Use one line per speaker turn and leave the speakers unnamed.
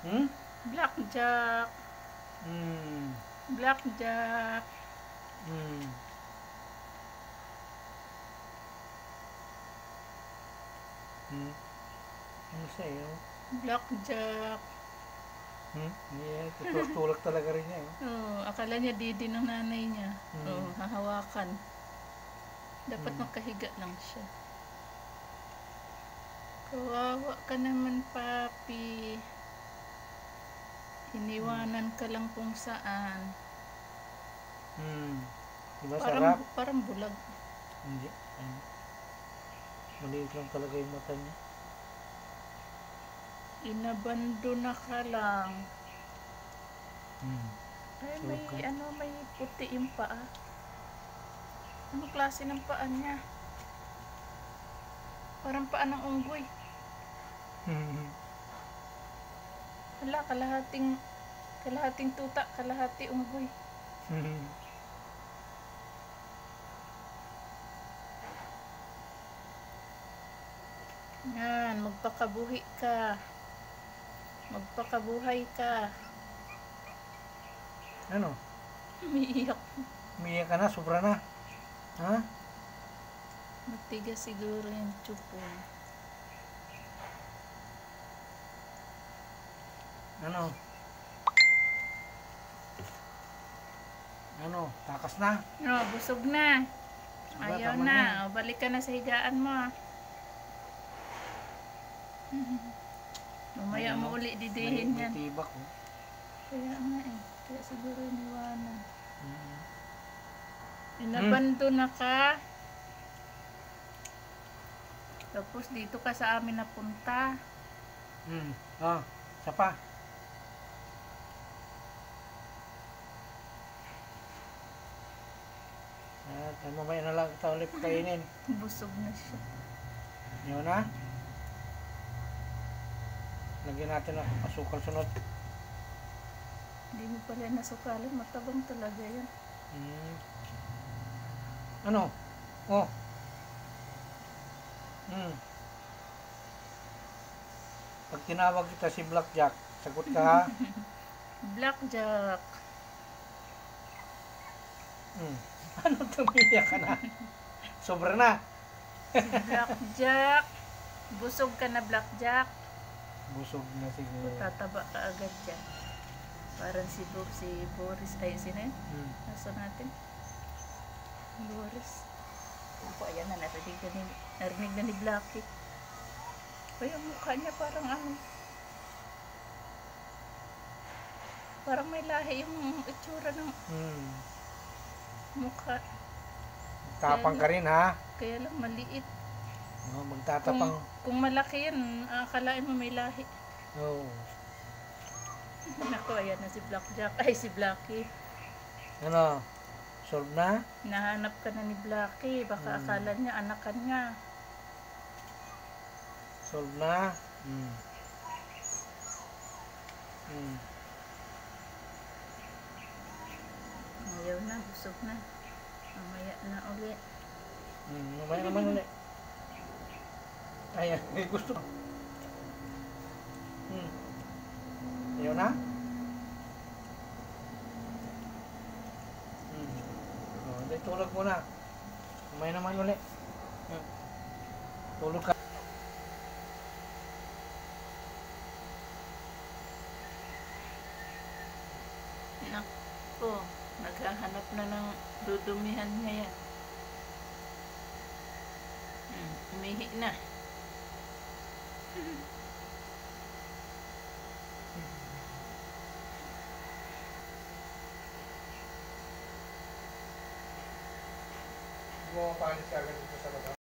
Hmm?
Blackjack.
Hmm.
Blackjack.
Hmm. Hmm. Ano sa'yo?
Blackjack.
Yeah, tutulak talaga rin niya.
Oh, akala niya didi ng nanay niya. Oh,
Hmm.
hahawakan. Dapat
Hmm.
makahiga lang siya. Kawawa ka naman, papi. Iniwanan ka lang kung saan.
Hmm. Diba
Parang,
sarap?
parang bulag.
Hindi. Ayun. Maliit lang talaga yung mata niya.
Inabando na ka lang.
Hmm.
Ay,
So,
may ano, may puti yung paa. Ano klase ng paa niya? Parang paa ng unggoy. Hala, kalahating tuta, kalahati unggoy. Yan, magpakabuhi ka. Magpakabuhay ka.
Ano?
Umiiyak.
Umiyak ka na? Sobra na? Ha?
Matigas siguro yung tsupon.
Ano? Ano? Takas na?
No, busog na.
Diba,
Ayaw
tama na yan.
na. O, balik ka na sa higaan mo. Mamaya mo uli didihin
May
yan.
tibak, oh.
Kaya nga eh. Kaya siguro iniwanan.
Hmm.
Inabando na ka. Tapos dito ka sa amin napunta.
Oh, isa pa. At mamaya na lang kita ulit pakainin.
Busog na siya.
Yun na. Lagyan natin ng asukal sunod.
Hindi mo pala nasukalan. Matabang talaga yan.
Ano? Oh. Pag tinawag kita si Blackjack, sagot ka ha?
Blackjack.
Ano tumiyak ka na? Sobra na.
Blackjack. Busog ka na, Blackjack.
Busog na siguro.
Tataba ka agad dyan. Parang si Boris. Ay, sino yun? Nasa natin? Boris. Ako, ayan na. Narinig na ni Blackie. Ay, ang mukha niya parang ano. Parang may lahi yung itsura ng mukha.
Tapang ka rin ha?
Kaya lang maliit.
No, magtatapang.
Kung malaki yan, akalain mo may lahi.
Oo.
Naku, ayan na si Blackjack. Ay, si Blackie.
Ano? Solve na?
Nahanap ka na ni Blackie. Baka akala niya, anakan niya.
Solve na?
Ayaw na, busog na. Mamaya na ulit.
Mamaya naman ulit. Ayan, may gusto. Ayaw na? Tulog muna. Mamaya naman ulit. Tulog ka.
Naku, naghahanap na ng dudumihan niya yan. Umihi na.
Mo panis ka agad dito sa labas.